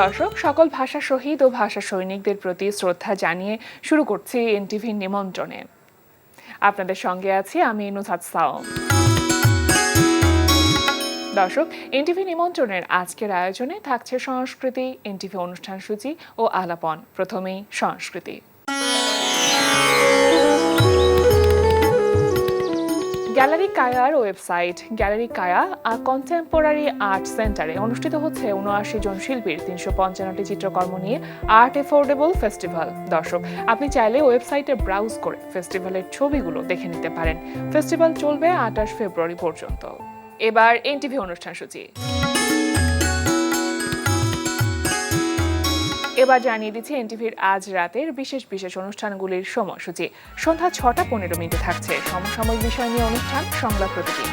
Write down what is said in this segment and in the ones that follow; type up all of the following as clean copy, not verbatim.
দর্শক, সকল ভাষা শহীদ ও ভাষা সৈনিকদের প্রতি শ্রদ্ধা জানিয়ে শুরু করছি এনটিভির নিমন্ত্রণে। আপনাদের সঙ্গে আছি আমি নুসহাত সাওম। দর্শক, এনটিভি নিমন্ত্রণের আজকের আয়োজনে থাকছে সংস্কৃতি, এনটিভি অনুষ্ঠান সূচি ও আলাপন। প্রথমেই সংস্কৃতি। গ্যালারি কায়ার ওয়েবসাইট গ্যালারি কায়া কন্টেম্পোরারি আর্ট সেন্টারে অনুষ্ঠিত হচ্ছে ৭৯ জন শিল্পীর ৩৫৫টি চিত্রকর্ম নিয়ে আর্ট এফোর্ডেবল ফেস্টিভ্যাল। দর্শক, আপনি চাইলে ওয়েবসাইটে ব্রাউজ করে ফেস্টিভ্যালের ছবিগুলো দেখে নিতে পারেন। ফেস্টিভ্যাল চলবে ২৮ ফেব্রুয়ারি পর্যন্ত। এবার এনটিভি অনুষ্ঠান সূচি। এবার জানিয়ে দিচ্ছি এনটিভির আজ রাতের বিশেষ বিশেষ অনুষ্ঠানগুলির সময়সূচি। সন্ধ্যা ৬টা ১৫ থাকছে সমসাময়িক বিষয় নিয়ে অনুষ্ঠান সংলাপ প্রতিদিন।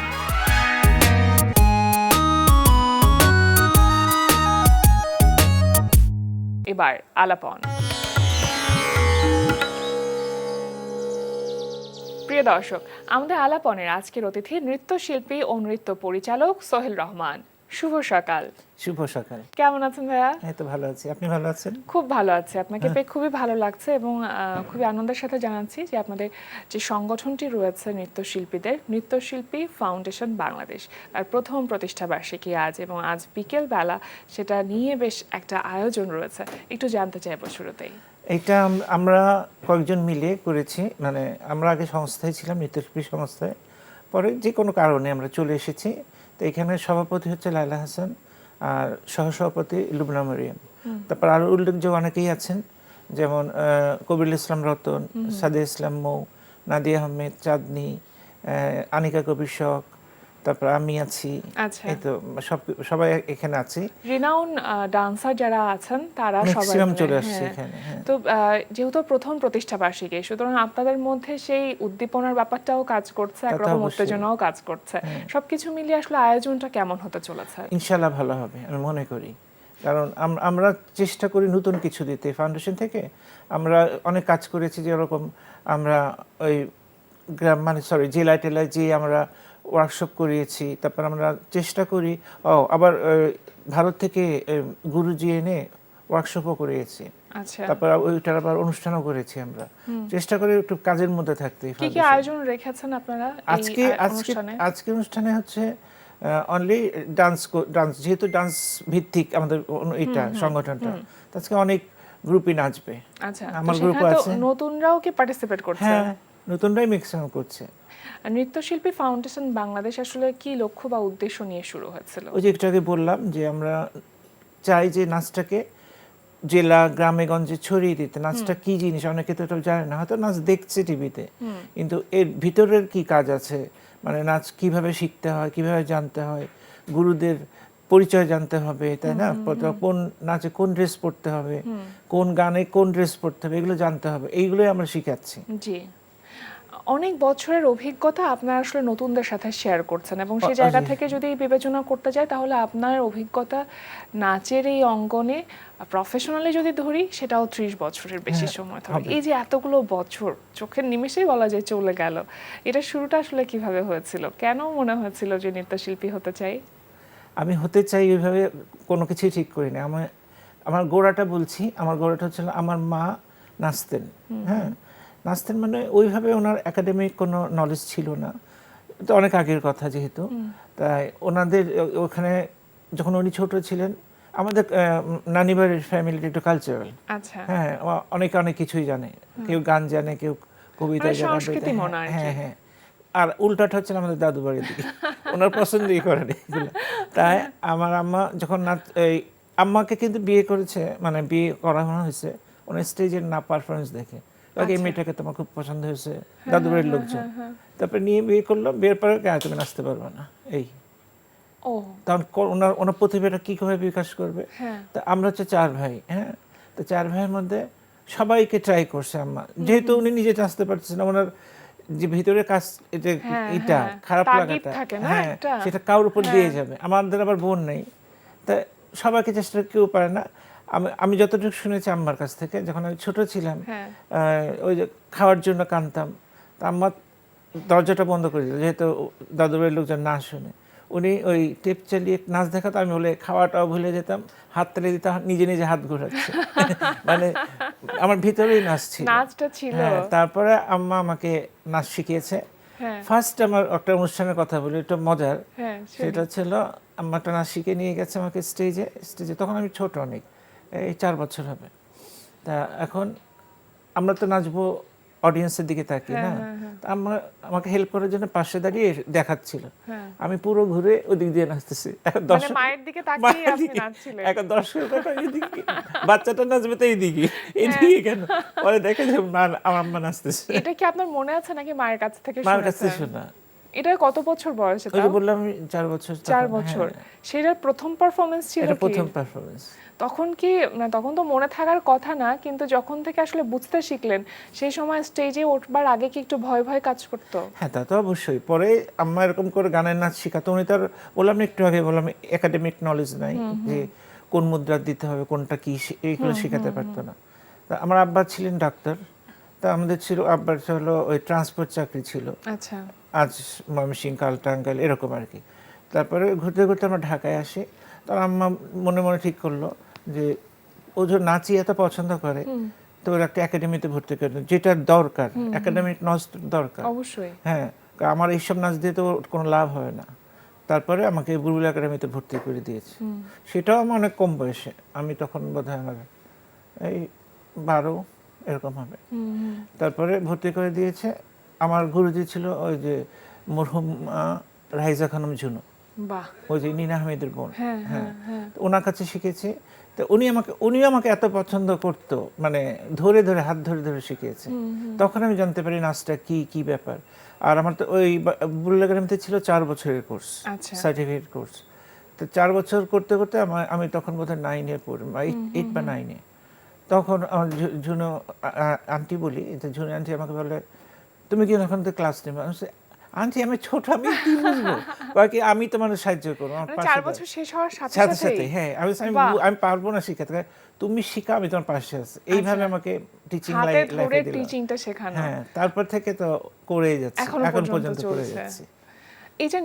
এবার আলাপন। প্রিয় দর্শক, আমাদের আলাপনের আজকের অতিথি নৃত্যশিল্পী ও নৃত্য পরিচালক সোহেল রহমান। শুভ সকাল। শুভ সকাল। কেমন আছেন ভাইয়া? এই তো ভালো আছি, আপনি ভালো আছেন? খুব ভালো আছি, আপনাকে পেয়ে খুবই ভালো লাগছে এবং খুবই আনন্দের সাথে জানাচ্ছি যে আপনাদের যে সংগঠনটি রয়েছে নৃত্যশিল্পীদের, নৃত্যশিল্পী ফাউন্ডেশন বাংলাদেশ, তার প্রথম প্রতিষ্ঠা বার্ষিকী আজ, এবং আজ বিকেল বেলা সেটা নিয়ে বেশ একটা আয়োজন রয়েছে। একটু জানতে চাইবো শুরুতেই। এটা আমরা কয়েকজন মিলে করেছি, মানে আমরা আগে সংস্থায় ছিলাম, নৃত্যশিল্পী সংস্থায়, পরে যে কোনো কারণে আমরা চলে এসেছি। তো এখানে সভাপতি হচ্ছে লায়লা হাসান আর সহসভাপতি লুবনা মরিয়ম। তারপর আরও উল্লেখযোগ্য অনেকেই আছেন, যেমন কবিরুল ইসলাম রতন, সাদিয়া ইসলাম মৌ, নাদিয়া আহমেদ, চাঁদনি, আনিকা কবির শখ, তারপর আমি আছি। এই তো সবাই এখানে আছি। রিনাউন ডান্সার যারা আছেন তারা সবাই চলে আসছে এখানে। তো যেহেতু প্রথম প্রতিষ্ঠা বার্ষিকী, সুতরাং আপনাদের মধ্যে সেই উদ্দীপনার ব্যাপারটাও কাজ করছে, একরকম উত্তেজনাও কাজ করছে। সবকিছু মিলিয়ে আসলে আয়োজনটা কেমন হতে চলেছে? ইনশাআল্লাহ ভালো হবে আমি মনে করি, কারণ আমরা চেষ্টা করি নতুন কিছু দিতে। ফাউন্ডেশন থেকে আমরা অনেক কাজ করেছি, যেরকম আমরা ওই গ্রাম জেলায় টেলায় যে আমরা ওয়ার্কশপ করিয়েছি। তারপর আমরা চেষ্টা করি আবার ভারত থেকে গুরুজি এনে ওয়ার্কশপও করিয়েছি। তারপর ওইটার আবার অনুষ্ঠানও করেছি। আমরা চেষ্টা করি একটু কাজের মধ্যে থাকতে। কি কি আয়োজন রেখেছেন আপনারা আজকে অনুষ্ঠানে হচ্ছে অনলি ডান্স, যেহেতু ডান্স ভিত্তিক আমাদের এটা সংগঠনটা, আজকে অনেক গ্রুপই নাচবে। আচ্ছা, আমার গ্রুপ আছে। নতুনরাও কি পার্টিসিপেট করছে? হ্যাঁ, নতুনরাই ম্যাক্সিমাম করছে। নৃত্যশিল্পী ফাউন্ডেশন বাংলাদেশ আসলে কি লক্ষ্য বা উদ্দেশ্য নিয়ে শুরু হয়েছিল? ওই যে একটু আগে বললাম যে আমরা চাই যে নাচটাকে জেলা গ্রামে গঞ্জে ছড়িয়ে দিতে। নাচটা কি জিনিস অনেকে তো জানে না, হয়তো নাচ দেখছে টিভিতে, কিন্তু এর ভিতরের কি কাজ আছে, মানে নাচ কিভাবে শিখতে হয়, কিভাবে জানতে হয়, গুরুদের পরিচয় জানতে হবে, তাই না? কোন নাচে কোন ড্রেস পরতে হবে, কোন গানে কোন ড্রেস পরতে হবে, এগুলো জানতে হবে। এইগুলোই আমরা শিখাচ্ছি। জি, অনেক বছরের অভিজ্ঞতা আপনারা আসলে নতুনদের সাথে শেয়ার করছেন, এবং সেই জায়গা থেকে যদি বিবেচনা করতে যায় তাহলে আপনার অভিজ্ঞতা নাচের এই অঙ্গনে প্রফেশনালি যদি ধরি সেটাও 30 বছরের বেশি সময় ধরে। এই যে এতগুলো বছর চোখের নিমেষেই বলা যায় চলে গেল, এটা শুরুটা আসলে কিভাবে হয়েছিল? কেন মনে হয়েছিল যে নৃত্যশিল্পী হতে চাই? আমি হতে চাই ওইভাবে কোনো কিছুই ঠিক করিনি। আমার গোড়াটা বলছি, আমার গোড়াটা হচ্ছিল আমার মা নাচতেন। হ্যাঁ, নাচতেন, মানে ওইভাবে ওনার একাডেমিক কোনো নলেজ ছিল না, তো অনেক আগের কথা যেহেতু। তাই ওনাদের ওখানে যখন উনি ছোট ছিলেন, আমাদের নানিবাড়ির ফ্যামিলিটা একটু কালচারাল। হ্যাঁ, অনেক কিছুই জানে, কেউ গান জানে, কেউ কবিতা জানে। হ্যাঁ হ্যাঁ, আর উল্টাটা হচ্ছে আমাদের দাদু বাড়ির দিকে, ওনার পছন্দই করেন এগুলো। তাই আমার আম্মা যখন আম্মাকে কিন্তু বিয়ে করেছে, মানে বিয়ে করানো হয়েছে ওনার স্টেজের না পারফরমেন্স দেখে, এই মেয়েটাকে তোমার খুব পছন্দ হয়েছে, দাদু বাড়ির লোকজন। তারপরে নিয়ে বিয়ে করলো, বিয়ের পরে তুমি নাচতে পারবে না, এই তখন ওনার প্রতিভাটা কীভাবে বিকাশ করবে? তা আমরা হচ্ছে 4 ভাই। হ্যাঁ, তো 4 ভাইয়ের মধ্যে সবাইকে ট্রাই করছে আম্মা, যেহেতু উনি নিজে নাচতে পারছেন না, ওনার যে ভিতরে কাজ এটা খারাপ লাগাটা, হ্যাঁ, সেটা কারোর উপর দিয়ে যাবে। আমাদের আবার বোন নেই, তা সবাইকে চেষ্টা কেউ পারে না। আমি যতটুকু শুনেছি আম্মার কাছ থেকে, যখন আমি ছোট ছিলাম, ওই যে খাওয়ার জন্য কাঁদতাম, তা আম্মা দরজাটা বন্ধ করে দিল, যেহেতু দাদু বাড়ির লোকজন না শুনে। উনি ওই টেপ চালিয়ে নাচ দেখাতো, আমি বলে খাওয়াটাও ভুলে যেতাম, হাত তালে দিতাম, নিজে নিজে হাত ঘোরাচ্ছে। মানে আমার ভিতরেই নাচ ছিল, নাচটা ছিল। হ্যাঁ। তারপরে আম্মা আমাকে নাচ শিখিয়েছে। হ্যাঁ ফার্স্ট আমার একটা অনুষ্ঠানের কথা বলি, একটু মজার। হ্যাঁ সেটা ছিল আম্মা একটা নাচ শিখে নিয়ে গেছে আমাকে স্টেজে। তখন আমি ছোট অনেক, এই 4 বছর হবে। তা এখন আমরা তো নাচবো অডিয়েন্সের দিকে তাকিয়ে না, তা আমাকে হেল্প করার জন্য পাশে দাঁড়িয়ে দেখাচ্ছিল। আমি পুরো ঘুরে ওদিক দিয়ে নাচতেছি। এখন মানে দর্শক মায়ের দিকে তাকিয়ে আপনি নাচছিলেন। এখন দর্শক এইদিকে, বাচ্চাটা নাচবে তো এইদিকে এইদিকে কেন, পরে দেখে যে আমার আম্মা নাচতেছে। এটা কি আপনার মনে আছে নাকি মায়ের কাছ থেকে মায়ের কাছ থেকে শুনেছেন? শোনা। এটা কত বছর বয়সে? ওই যে বললাম আমি 4 বছর। 4 বছর। সেটার প্রথম পারফরমেন্স ছিল এটা কি? প্রথম পারফরমেন্স। তখন কি মানে তখন তো মনে থাকার কথা না, কিন্তু যখন থেকে আসলে বুঝতে শিখলেন সেই সময় স্টেজে উঠবার আগে কি একটু ভয় ভয় কাজ করতো? হ্যাঁ, তা তো অবশ্যই। পরে আম্মা এরকম করে গানের নাচ শেখাতো। উনি তার বললাম না একটু আগে, বললাম একাডেমিক নলেজ নাই, যে কোন মুদ্রা দিতে হবে কোনটা কি, এইগুলো শেখাতে পারতো না। তা আমার আব্বা ছিলেন ডাক্তার, তা আমাদের ছিল আব্বার হলো ওই ট্রান্সপোর্ট চাকরি ছিল। আচ্ছা। আজ ময়মনসিংহ, কাল টাঙ্গাইল, এরকম আর কি। তারপরে ঘুরতে ঘুরতে আমরা ঢাকায় আসি। তার আম্মা মনে মনে ঠিক করলো যে ও যে নাচি এত পছন্দ করে, তো ওর একটা একাডেমিতে ভর্তি করে, যেটা দরকার, একাডেমিক নলেজ দরকার অবশ্যই। হ্যাঁ, আমার এইসব নাচ দিয়ে তো কোনো লাভ হয় না। তারপরে আমাকে বুলবুল একাডেমিতে ভর্তি করে দিয়েছে। সেটাও আমার অনেক কম বয়সে, আমি তখন বোধহয় আমার এই 12 এরকম হবে। তারপরে ভর্তি করে দিয়েছে। আমার গুরুজি ছিল ওই যে মরহুম রাইজা খানম ঝুনু, বাহ। ওই যে নীনা আহমেদের বোন। হ্যাঁ হ্যাঁ, হ্যাঁ। তো ওনার কাছে শিখেছি। তো উনিও আমাকে এত পছন্দ করতো, মানে ধরে ধরে হাত ধরে ধরে শিখিয়েছে। তখন আমি জানতে পারি নাচটা কি কি ব্যাপার। আর আমার তো ওই বুলবুল একাডেমিতে ছিল 4 বছরের কোর্স, আচ্ছা। Certificate course. তো 4 বছর করতে করতে আমি তখন বোধহয় 9-এ পড়ি, 8 বা 9-এ। তখন আমার ঝুনু আন্টি বলি, ঝুনু আন্টি আমাকে বলে তুমি কি এখন তো ক্লাস নেবে? আন্টি আমি ছোট, আমি কি বুঝবো, বাকি আমি তোমার সাহায্য করবো। আমার 4 বছর শেষ হওয়ার সাথে সাথে সাথেই? সাথে হ্যাঁ, আমি পারবো না শিখাতে, তুমি শিখা, আমি তোমার পাশে আছি। এইভাবে আমাকে টিচিং হাতে ধরে লাইফে দিল। টিচিংটা শেখানো। হ্যাঁ, তারপর থেকে তো করেই যাচ্ছি, এখন পর্যন্ত করে চলছে। যাচ্ছি। এই যে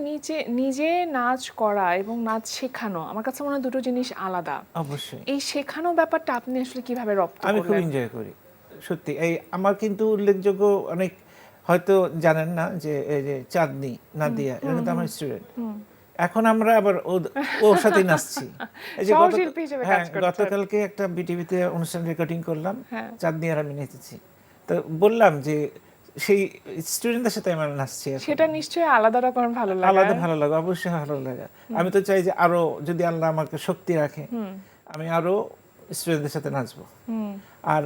নিজে নাচ করা এবং নাচ শেখানো, আমার কাছে মনে হয় দুটো জিনিস আলাদা। অবশ্যই। এই শেখানো ব্যাপারটা আপনি আসলে কিভাবে রপ্ত আমি খুব করলেন? এনজয় করি সত্যি। এই আমার কিন্তু উল্লেখযোগ্য অনেক হয়তো জানেন না যে এই যে চাঁদনি, নাদিয়া, এরা কিন্তু আমার স্টুডেন্ট। এখন আমরা আবার ওর সাথেই নাচছি। এই যে সহশিল্পী হিসেবে কাজ করছেন। গতকালকে একটা বিটিভিতে অনুষ্ঠান রেকর্ডিং করলাম, হ্যাঁ। চাঁদনি আর আমি নেচেছি। তো বললাম যে সেই স্টুডেন্টদের সাথে আমরা নাচছি এখন। সেটা নিশ্চয়ই আলাদা রকম ভালো লাগে। আলাদা ভালো লাগে, অবশ্যই ভালো লাগে। আমি তো চাই যে আরো যদি আল্লাহ আমাকে শক্তি রাখে, আমি আরো স্টুডেন্টদের সাথে নাচবো। আর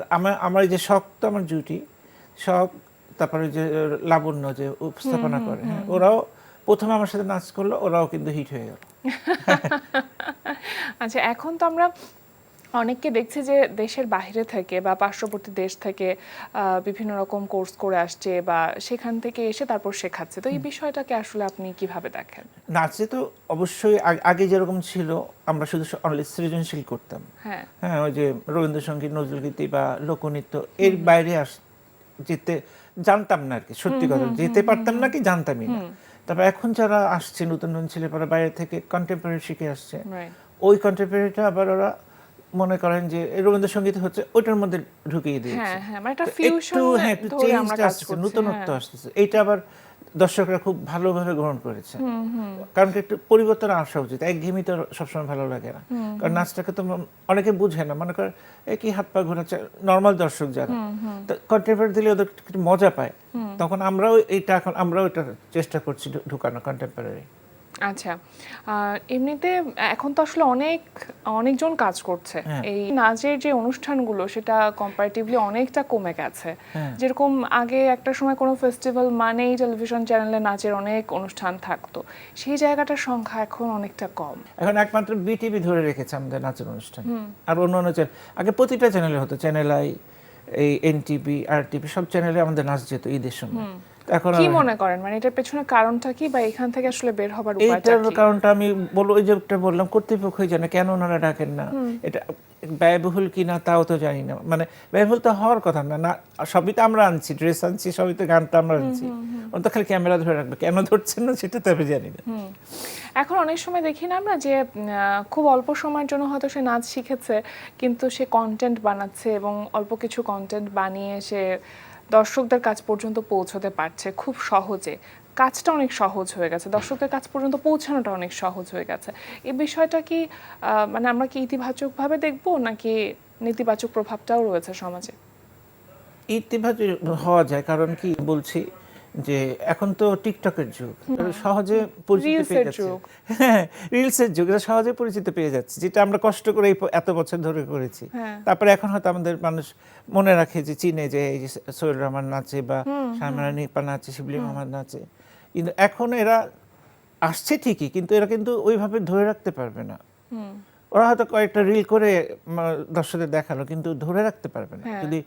আমার এই যে শখ, তো আমার ডিউটি শখ, তারপরে যে লাবণ্য যে উপস্থাপনা করে, হ্যাঁ, ওরাও প্রথমে আমার সাথে নাচ করলো, ওরাও কিন্তু হিট হয়ে গেল। আচ্ছা, এখন তো আমরা অনেককে দেখছি যে দেশের বাইরে থেকে বা পার্শ্ববর্তী দেশ থেকে বিভিন্ন রকম কোর্স করে আসছে বা সেখান থেকে এসে তারপর শেখাচ্ছে, তো এই বিষয়টাকে আসলে আপনি কিভাবে দেখেন? নাচে তো অবশ্যই আগে যেরকম ছিল, আমরা শুধু অনলি সৃজনশীল করতাম। হ্যাঁ হ্যাঁ, ওই যে রবীন্দ্রসঙ্গীত, নজরুলগীতি বা লোকনৃত্য, এর বাইরে যেতে জানতাম না আর কি। সত্যি কথা, যেতে পারতাম না কি জানতামই না। তারপর এখন যারা আসছে নতুন নতুন ছেলেপেরা বাইরে থেকে কন্টেম্পোরারি শিখে আসছে, ওই কন্টেম্পোরারিটা আবার ওরা মনে করেন যে রবীন্দ্রসঙ্গীত হচ্ছে ওইটার মধ্যে ঢুকিয়ে দিয়েছে। হ্যাঁ হ্যাঁ, মানে একটা ফিউশন একটু চেঞ্জ আসছে, নতুনত্ব আসতেছে। এইটা আবার দর্শকরা খুব ভালোভাবে গ্রহণ করেছে। কারণ একটু পরিবর্তন আসা উচিত, একঘেয়েমি তো সবসময় ভালো লাগে না। কারণ নাচটাকে তো অনেকে বুঝে না, মনে করে কি হাত পা ঘোরাচ্ছে, নর্মাল দর্শক যারা, তো কন্টেম্পোরারি দিলে ওদের একটু মজা পায়। তখন আমরাও এটা চেষ্টা করছি ঢুকানো কন্টেম্পোরারি। আচ্ছা, এমনিতে এখন তো আসলে অনেকজন কাজ করছে। এই নাচের যে অনুষ্ঠানগুলো সেটা কম্পারেটিভলি অনেকটা কমে গেছে। যেরকম আগে একটা সময় কোনো ফেস্টিভ্যাল মানেই টেলিভিশন চ্যানেলে নাচের অনেক অনুষ্ঠান থাকতো, সেই জায়গাটার সংখ্যা এখন অনেকটা কম। এখন একমাত্র বিটিভি ধরে রেখেছে আমাদের নাচের অনুষ্ঠান। আর অন্যান্য চ্যানেল, আগে প্রতিটা চ্যানেলে হতো, চ্যানেল আই, এই এনটিভি, আরটিভি, সব চ্যানেলে আমাদের নাচ যেত ঈদের সময়। এখন কি মনে করেন, মানে এটার পেছনে কারণটা কি, বা এখান থেকে আসলে বের হবার উপায়টা কি? এইটার কারণটা আমি বলবো, ওই যেটা বললাম, কর্তৃপক্ষই জানে কেন ওনারা ডাকেন না। এটা ব্যয়বহুল কিনা তাও তো জানি না, মানে ব্যয়বহুল তো হওয়ার কথা না, না সবই তো আমরা আনছি, ড্রেস আনছি, সবই তো গানটা আমরা আনছি, ওরা তো খালি ক্যামেরা ধরে রাখবে, কেন ধরছেন না সেটা তো আমি জানি না। এখন অনেক সময় দেখি না আমরা যে খুব অল্প সময়ের জন্য হয়তো সে নাচ শিখেছে, কিন্তু সে কন্টেন্ট বানাচ্ছে এবং অল্প কিছু কন্টেন্ট বানিয়ে সে দর্শকদের কাছ পর্যন্ত পৌঁছতে পারছে খুব সহজে। কাজটা অনেক সহজ হয়ে গেছে, দর্শকদের কাছ পর্যন্ত পৌঁছানোটা অনেক সহজ হয়ে গেছে। এই বিষয়টা কি মানে আমরা কি ইতিবাচকভাবে দেখব, নাকি নেতিবাচক প্রভাবটাও রয়েছে সমাজে? ইতিবাচক হওয়া যায়, কারণ কি বলছি যে এখন তো টিকটকের যুগ, সহজে পরিচিতি পেয়ে রিলসের যাচ্ছে। যুগ। হ্যাঁ, রিলসের যুগ, এটা সহজে পরিচিতি পেয়ে যাচ্ছে, যেটা আমরা কষ্ট করে এত বছর ধরে করেছি। হ্যাঁ। তারপরে এখন হয়তো আমাদের মানুষ মনে রাখে, যে চিনে যে এই যে সোহেল রহমান নাচে, বা শায়মারা নিপা নাচে, শিবলি মোহাম্মদ নাচে, কিন্তু এখন এরা আসছে ঠিকই, কিন্তু এরা কিন্তু ওইভাবে ধরে রাখতে পারবে না। ওরা হয়তো কয়েকটা রিল করে দর্শকদের দেখালো, কিন্তু ধরে রাখতে পারবে না হ্যাঁ। যদি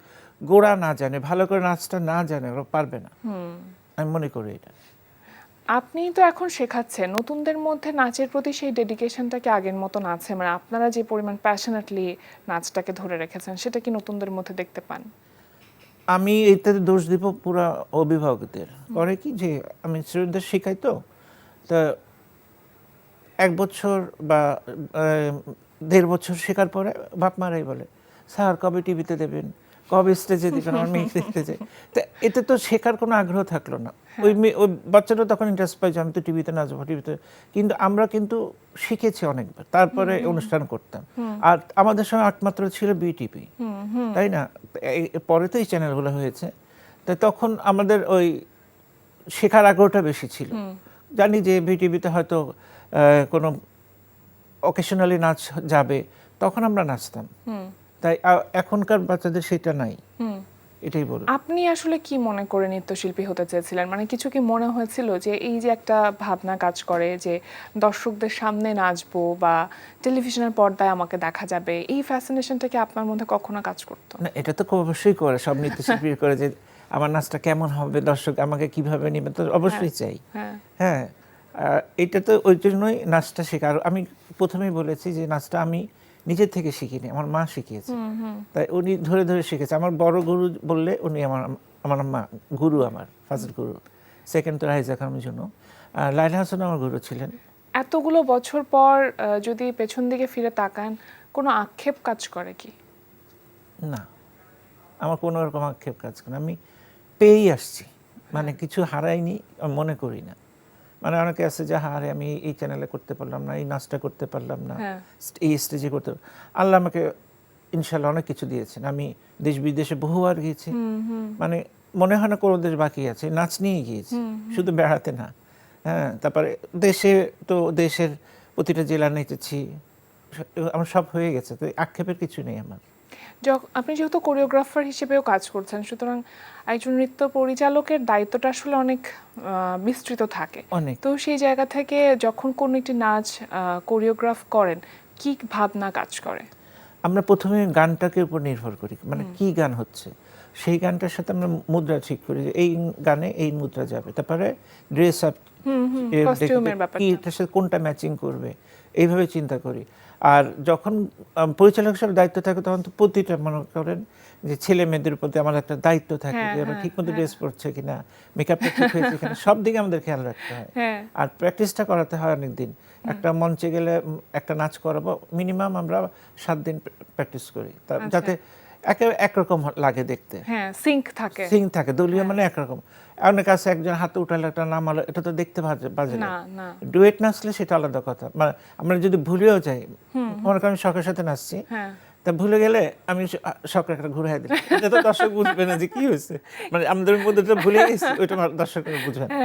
গোড়া না জানে, ভালো করে নাচটা না জানে, ওরা পারবে না। আমি মনে করি এটা। আপনি তো এখন শেখাচ্ছেন, নতুনদের মধ্যে নাচের প্রতি সেই ডেডিকেশনটা কি আগের মতন আছে? মানে আপনারা যে পরিমাণ প্যাশনেটলি নাচটাকে ধরে রেখেছেন, সেটা কি নতুনদের মধ্যে দেখতে পান? আমি এটাতে দোষ দিব পুরা অভিভাবকদের। করে কি যে আমি স্টুডেন্টদের শেখাই, তো তা 1 বছর বা 1.5 বছর শেখার পরে বাপ মারাই বলে, স্যার কবে টিভিতে দেবেন, কবে স্টেজে দেবেন, আমার মেয়ে দেখতে চাই। তা এতে তো শেখার কোনো আগ্রহ থাকলো না। ওই বাচ্চাটা তখন ইন্টারেস্ট পাই যে আমি তো টিভিতে নাচবো, টিভিতে। কিন্তু আমরা কিন্তু শিখেছি অনেকবার, তারপরে অনুষ্ঠান করতাম। আর আমাদের সময় একমাত্র ছিল বিটিভি, তাই না? পরে তো এই চ্যানেলগুলো হয়েছে। তাই তখন আমাদের ওই শেখার আগ্রহটা বেশি ছিল। জানি যে বিটিভিতে হয়তো কোনো অকেশনালি নাচ যাবে, তখন আমরা নাচতাম। তাই এখনকার বাচ্চাদের সেটা নাই, এটাই বল। আপনি আসলে কি মনে করে নৃত্যশিল্পী হতে চেয়েছিলেন? মানে কিছু কি মনে হয়েছিল যে এই যে একটা ভাবনা কাজ করে যে দর্শকদের সামনে নাচবো বা টেলিভিশনের পর্দায় আমাকে দেখা যাবে, এই ফ্যাসিনেশনটা কি আপনার মধ্যে কখনো কাজ করতো? না, এটা তো খুব অবশ্যই করে, সব নৃত্যশিল্পী করে, যে আমার নাচটা কেমন হবে, দর্শক আমাকে কিভাবে নেবে, তো অবশ্যই চাই। হ্যাঁ। হ্যাঁ, এটা তো ওই জন্যই নাচটা শেখা। আর আমি প্রথমেই বলেছি যে নাচটা আমি নিজের থেকে শিখিনি, আমার মা শিখিয়েছে। তাই উনি ধরে ধরে শিখেছে। আমার বড় গুরু বললে উনি আমার মা, গুরু, আমার ফার্স্ট গুরু। সেকেন্ড তো রাইজা খানমের জন্য, আর লাইলা হাসান আমার গুরু ছিলেন। এতগুলো বছর পর যদি পেছন দিকে ফিরে তাকান, কোনো আক্ষেপ কাজ করে কি? না, আমার কোনো রকম আক্ষেপ কাজ করে না। আমি পেয়েই আসছি, মানে কিছু হারাইনি আমি মনে করি না। মানে অনেকে আছে যে হারে আমি এই চ্যানেলে করতে পারলাম না, এই নাচটা করতে পারলাম না, এই স্টেজে করতে, আল্লাহ আমাকে ইনশাল্লাহ অনেক কিছু দিয়েছেন। আমি দেশ বিদেশে বহুবার গিয়েছি, মানে মনে হয় না কোনো দেশ বাকি আছে, নাচ নিয়ে গিয়েছি, শুধু বেড়াতে না। হ্যাঁ, তারপরে দেশে তো দেশের প্রতিটা জেলা নেচেছি, আমার সব হয়ে গেছে, তো আক্ষেপের কিছু নেই আমার। আপনি যেহেতু কোরিওগ্রাফার হিসেবেও কাজ করছেন, সুতরাং একজন নৃত্য পরিচালকের দায়িত্বটা আসলে অনেক বিস্তৃত থাকে। অনেক। তো সেই জায়গা থেকে যখন কোনো একটি নাচ কোরিওগ্রাফ করেন, কি ভাবনা কাজ করে? আমরা প্রথমে গানটাকে উপর নির্ভর করি, মানে কি গান হচ্ছে সেই গানটার সাথে আমরা মুদ্রা ঠিক করি, যে এই গানে এই মুদ্রা যাবে। তারপরে ড্রেস আপ, কস্টিউমের ব্যাপারটা। কি এটার সাথে কোনটা ম্যাচিং করবে, এইভাবে চিন্তা করি। আর যখন পরিচালক হিসেবে দায়িত্ব থাকে, তখন তো প্রতিটা মনে করেন যে ছেলে মেয়েদের প্রতি আমার একটা দায়িত্ব থাকে, যে ওরা ঠিক মতো ড্রেস পরছে কিনা, মেকআপটা ঠিক হয়েছে কিনা, সব দিকে আমাদের খেয়াল রাখতে হয়। আর প্র্যাকটিসটা করাতে হয় অনেক দিন। একটা মঞ্চে গেলে একটা নাচ করাবো, মিনিমাম আমরা 7 দিন প্র্যাকটিস করি, যাতে একরকম লাগে দেখতে, সিঙ্ক থাকে, দলীয় মানে একরকম। অনেক আছে একজন হাতে উঠালে একটা নামালো, এটা তো দেখতে বাজে না। ডুয়েট নাচলে সেটা আলাদা কথা। মানে আমরা যদি ভুলেও যাই, মনে করেন আমি শখের সাথে নাচছি, তা ভুলে গেলে আমি শখের একটা ঘুরাই দিই, এটা তো দর্শক বুঝবে না যে কি হয়েছে, মানে আমাদের মধ্যে তো ভুলে গেছি, ওইটা দর্শকরা বুঝবে না।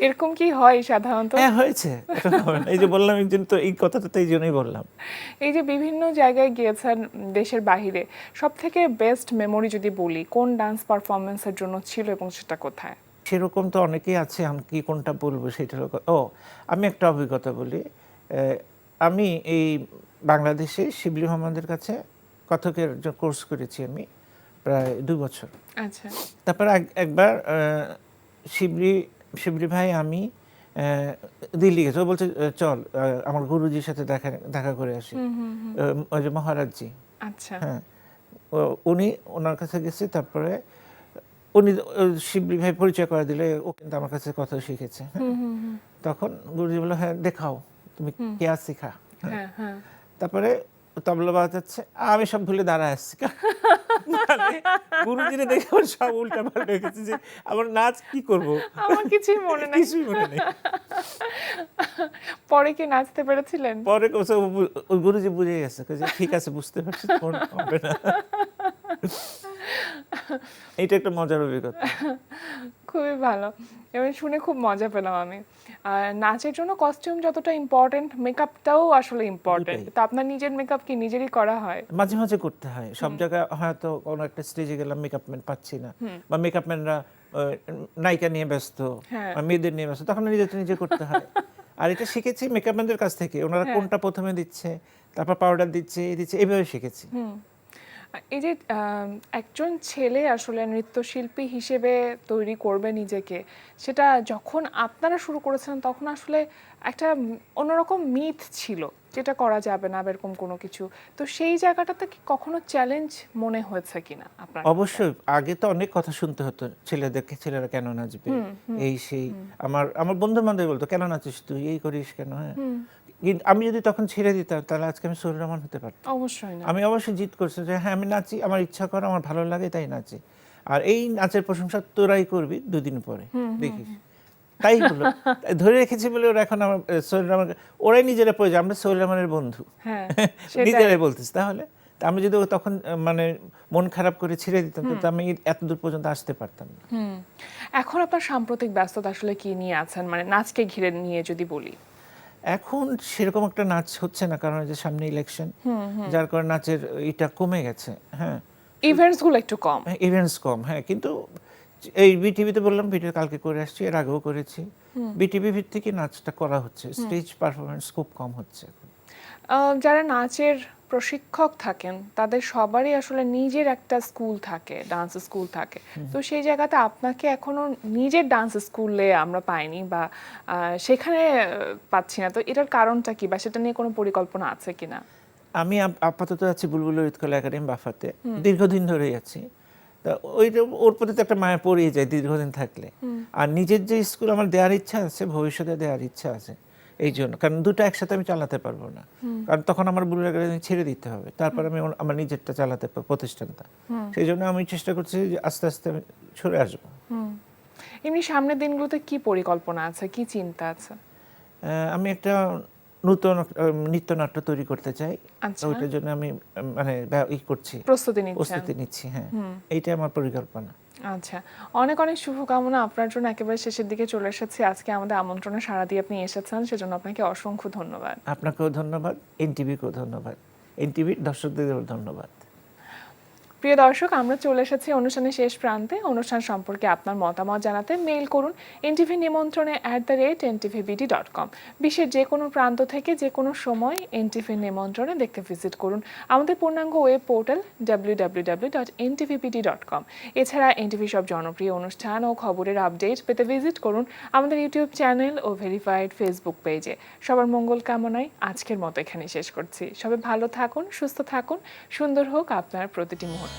এরকম কি হয় সাধারণত? হ্যাঁ, হয়েছে। এই যে বললাম, এই কথাটা তো এই জন্যই বললাম। এই যে বিভিন্ন জায়গায় গিয়েছেন দেশের বাহিরে, সব থেকে বেস্ট মেমোরি যদি বলি, কোন ডান্স পারফরমেন্সের জন্য ছিল এবং সেটা কোথায়? সেরকম তো অনেকেই আছে, আমি কি কোনটা বলবো সেটা। আমি একটা অভিজ্ঞতা বলি। আমি এই বাংলাদেশে শিবলি মোহাম্মদের কাছে কথকের কোর্স করেছি আমি প্রায় 2 বছর। আচ্ছা। তারপর একবার শিবলি ভাই আমি দিল্লি গেছে, ও বলছে চল আমার গুরুজির সাথে দেখা করে আসি, ওই যে মহারাজজি, আচ্ছা। হ্যাঁ, উনি ওনার কাছে গেছি, তারপরে উনি শিবলি ভাই পরিচয় করে দিলে, ও কিন্তু আমার কাছে কথা শিখেছে। হ্যাঁ, তখন গুরুজি বললো, হ্যাঁ দেখাও তুমি কেয়া শিখা। হ্যাঁ, হ্যাঁ। তারপরে তবলা বাজাচ্ছে, আমি সব ভুলে দাঁড়ায় আসছি। মানে গুরুজিরে দেখে আমার সব উল্টা পাল্টা হয়ে গেছে, যে আমার নাচ কি করব, আমার কিছুই মনে নাই। কিছুই মনে নেই। পরে কি নাচতে পেরেছিলেন? পরে ওই গুরুজি বুঝে গেছে যে ঠিক আছে, বুঝতে পারছি, ফোন হবে না। এইটা একটা মজার অভিজ্ঞতা। খুবই ভালো, এবং শুনে খুব মজা পেলাম আমি। আর নাচের জন্য কস্টিউম যতটা ইম্পর্টেন্ট, মেকআপটাও আসলে ইম্পর্টেন্ট। দুটাই। তো আপনার নিজের মেকআপ কি নিজেরই করা হয়? মাঝে মাঝে করতে হয়, সব জায়গায় হয়তো কোনো একটা স্টেজে গেলাম, মেকআপ ম্যান পাচ্ছি না, বা মেকআপ ম্যানরা নায়িকা নিয়ে ব্যস্ত, হ্যাঁ। বা মেয়েদের নিয়ে ব্যস্ত, তখন নিজেটা নিজে করতে হয়। আর এটা শিখেছি মেকআপ ম্যানদের কাছ থেকে, ওনারা হ্যাঁ। কোনটা প্রথমে দিচ্ছে, তারপর পাউডার দিচ্ছে, এই দিচ্ছে, এইভাবে শিখেছি। এই যে একজন ছেলে আসলে নৃত্যশিল্পী হিসেবে তৈরি করবে নিজেকে, সেটা যখন আপনারা শুরু করেছিলেন তখন আসলে একটা অন্যরকম মিথ ছিল, যেটা করা যাবে না বা এরকম কোনো কিছু। তো সেই জায়গাটাতে কি কখনো চ্যালেঞ্জ মনে হয়েছে কিনা আপনার? অবশ্যই, আগে তো অনেক কথা শুনতে হতো ছেলেদেরকে, ছেলেরা কেন নাচবে, এই সেই। আমার বন্ধু বান্ধব বলতো, কেন নাচিস তুই, এই করিস কেন। হ্যাঁ, কিন্তু আমি যদি তখন ছেড়ে দিতাম, তাহলে আজকে আমি সোহেল রহমান হতে পারতাম। অবশ্যই না। আমি অবশ্যই জিদ করছি যে হ্যাঁ আমি নাচি, আমার ইচ্ছা করে, আমার ভালো লাগে, তাই নাচি। আর এই নাচের প্রশংসা তোরাই করবি দুদিন পরে, দেখিস। তাই হলো, তাই ধরে রেখেছি বলে ওরা এখন আমার সোহেল রহমান, ওরাই নিজেরা পড়ে, আমরা সোহেল রহমানের বন্ধু, হ্যাঁ, নিজেরাই বলতেছি। তাহলে তা আমি যদি তখন মানে মন খারাপ করে ছেড়ে দিতাম, তাহলে আমি এত দূর পর্যন্ত আসতে পারতাম না। এখন আপনার সাম্প্রতিক ব্যস্ততা আসলে কি নিয়ে আছেন, মানে নাচকে ঘিরে নিয়ে যদি বলি? এখন সেরকম একটা নাচ হচ্ছে না, কারণ এই যে সামনে ইলেকশন, যার কারণে নাচের এটা কমে গেছে। হ্যাঁ, ইভেন্টস গুলো একটু কম। ইভেন্টস কম। হ্যাঁ, কিন্তু এই বিটিভিতে বললাম, ভিডিও কালকে করে আসছি, এর আগেও করেছি। বিটিভি ভিত্তিক নাচটা করা হচ্ছে, স্টেজ পারফরমেন্স খুব কম হচ্ছে। যারা নাচের প্রশিক্ষক থাকেন তাদের সবারই আসলে নিজের একটা স্কুল থাকে, ডান্স স্কুল থাকে। তো সেই জায়গাতে আপনাকে এখনো নিজের ডান্স স্কুলে আমরা পাইনি, বা সেখানে পাচ্ছি না। তো এটার কারণটা কি, বা সেটা নিয়ে কোনো পরিকল্পনা আছে কিনা? আমি আপাতত আছি বুলবুল ললিতকলা একাডেমি বাফাতে, দীর্ঘদিন ধরেই আছি। তা ওইটা ওর প্রতি তো একটা মায়া পড়িয়ে যায় দীর্ঘদিন থাকলে। আর নিজের যে স্কুল আমার দেওয়ার ইচ্ছা আছে, ভবিষ্যতে দেওয়ার ইচ্ছা আছে, এই জন্য। কারণ দুটো একসাথে আমি চালাতে পারবো না, কারণ তখন আমার বুলবুল একাডেমি ছেড়ে দিতে হবে, তারপর আমি আমার নিজেরটা চালাতে প্রতিষ্ঠানটা। সেই জন্য আমি চেষ্টা করছি যে আস্তে আস্তে আমি সরে আসবো। এমনি সামনের দিনগুলোতে কি পরিকল্পনা আছে, কি চিন্তা আছে? আমি একটা নতুন নৃত্যনাট্য তৈরি করতে চাই। আচ্ছা। ওইটার জন্য আমি মানে করছি, প্রস্তুতি নিচ্ছি। হ্যাঁ, এইটাই আমার পরিকল্পনা। আচ্ছা, অনেক অনেক শুভকামনা আপনার জন্য। একেবারে শেষের দিকে চলে এসেছি, আজকে আমাদের আমন্ত্রণে সাড়া দিয়ে আপনি এসেছেন, সেজন্য আপনাকে অসংখ্য ধন্যবাদ। আপনাকেও ধন্যবাদ, এনটিভিকেও ধন্যবাদ, এনটিভির দর্শকদেরও ধন্যবাদ। প্রিয় দর্শক, আমরা চলে এসেছি অনুষ্ঠানের শেষ প্রান্তে। অনুষ্ঠান সম্পর্কে আপনার মতামত জানাতে মেইল করুন এনটিভি নিমন্ত্রণে @ntvbd.com। বিশ্বের যে কোনো প্রান্ত থেকে যে কোনো সময় এনটিভি নিমন্ত্রণে দেখতে ভিজিট করুন আমাদের পূর্ণাঙ্গ ওয়েব পোর্টাল www.ntvbd.com। এছাড়া এনটিভি সব জনপ্রিয় অনুষ্ঠান ও খবরের আপডেট পেতে ভিজিট করুন আমাদের ইউটিউব চ্যানেল ও ভেরিফাইড ফেসবুক পেজে। সবার মঙ্গল কামনায় আজকের মতো এখানেই শেষ করছি। সবাই ভালো থাকুন, সুস্থ থাকুন, সুন্দর হোক আপনার প্রতিটি মুহূর্ত।